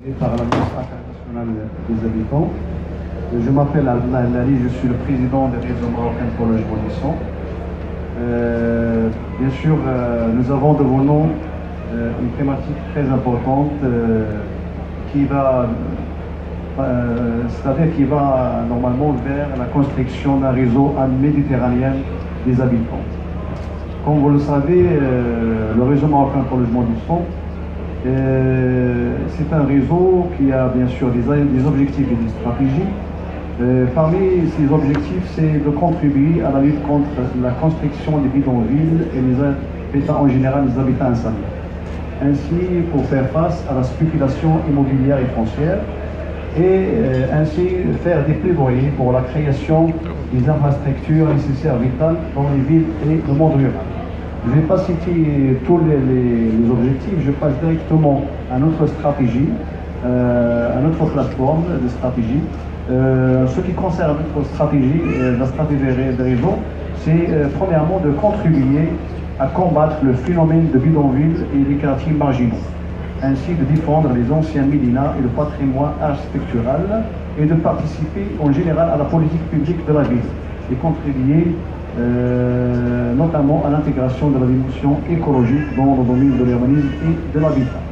Par la Ministre internationale des habitants. Je m'appelle Alma Nali, je suis le président des réseaux marocains pour le logement décent. Bien sûr, nous avons devant nous une thématique très importante qui va, c'est-à-dire qui va normalement vers la construction d'un réseau méditerranéen des habitants. Comme vous le savez, le réseau marocain pour le logement décent, c'est un réseau qui a bien sûr des objectifs et des stratégies. Parmi ces objectifs, c'est de contribuer à la lutte contre la construction des bidonvilles et les habitats en général, les habitats insalubres. Ainsi, pour faire face à la spéculation immobilière et foncière, et ainsi faire des plaidoyers pour la création des infrastructures nécessaires vitales dans les villes et le monde rural. Je ne vais pas citer tous les objectifs, je passe directement à notre stratégie, à notre plateforme de stratégie. Ce qui concerne notre stratégie, la stratégie des réseaux, c'est premièrement de contribuer à combattre le phénomène de bidonville et des quartiers marginaux, ainsi de défendre les anciens médinas et le patrimoine architectural et de participer en général à la politique publique de la ville et contribuer notamment à l'intégration de la dimension écologique dans le domaine de l'urbanisme et de l'habitat.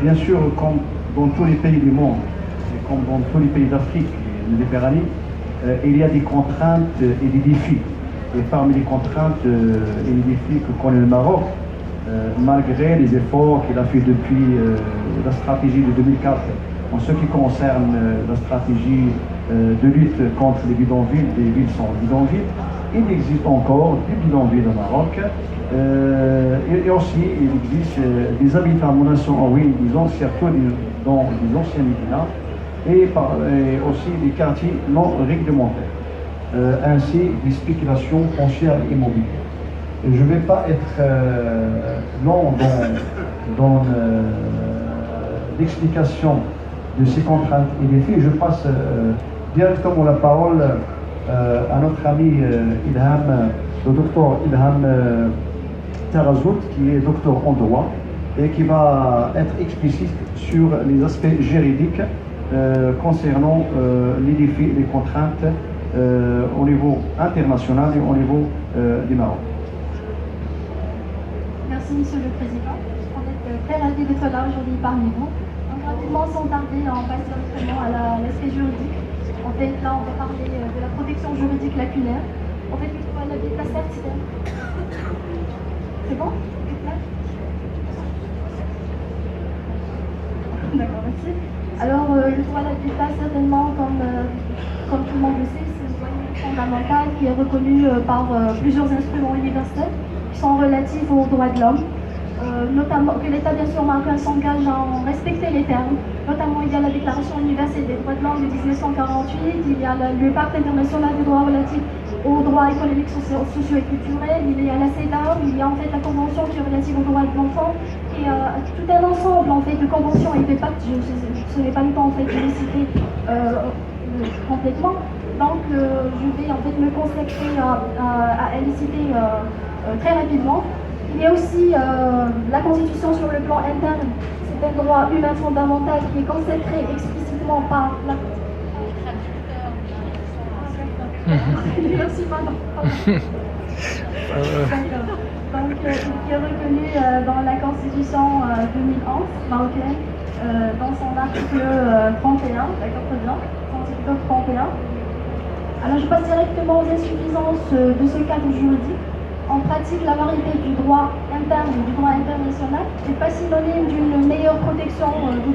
Bien sûr, comme dans tous les pays du monde, et comme dans tous les pays d'Afrique et de Méditerranée, il y a des contraintes et des défis. Et parmi les contraintes et les défis que connaît le Maroc, malgré les efforts qu'il a fait depuis la stratégie de 2004 en ce qui concerne la stratégie de lutte contre les bidonvilles, des villes sans bidonvilles, il existe encore des bidonvilles au Maroc. Et aussi, il existe des habitats en menaçant en ruine, disons, surtout dans les anciens médinas, et aussi des quartiers non réglementaires, ainsi des spéculations foncières et immobilières. Et je ne vais pas être long dans l'explication de ces contraintes et défis. Je passe directement la parole à notre ami Ilham, le docteur Ilham Tarazout, qui est docteur en droit et qui va être explicite sur les aspects juridiques concernant les défis et les contraintes au niveau international et au niveau du Maroc. Merci Monsieur le Président. On est très ravis d'être là aujourd'hui parmi vous. Donc rapidement, sans tarder, on passe directement à l'aspect juridique. En fait, là, on va parler de la protection juridique lacunaire. En fait, le droit à l'habitat, certes, c'est bon? D'accord, merci. Alors, le droit à l'habitat, certainement, comme tout le monde le sait, c'est un droit fondamental qui est reconnu par plusieurs instruments universels qui sont relatifs aux droits de l'homme. Notamment que l'État bien sûr marocain s'engage à en respecter les termes. Notamment il y a la Déclaration universelle des droits de l'homme de 1948, il y a le Pacte international des droits relatifs aux droits économiques, sociaux et culturels, il y a la CEDAW, il y a en fait la Convention qui est relative aux droits de l'enfant, et tout un ensemble en fait de conventions et de pactes. Ce n'est pas le temps en fait de les citer complètement. Donc je vais en fait me consacrer à les citer très rapidement. Il y a aussi la Constitution sur le plan interne. C'est un droit humain fondamental qui est consacré explicitement par la... Merci, madame. Donc, qui est reconnu dans la Constitution 2011 marocaine, dans son article 31, d'accord, très bien, son article 31. Alors, je passe directement aux insuffisances de ce cadre juridique. En pratique, la variété du droit interne et du droit international n'est pas synonyme d'une meilleure protection du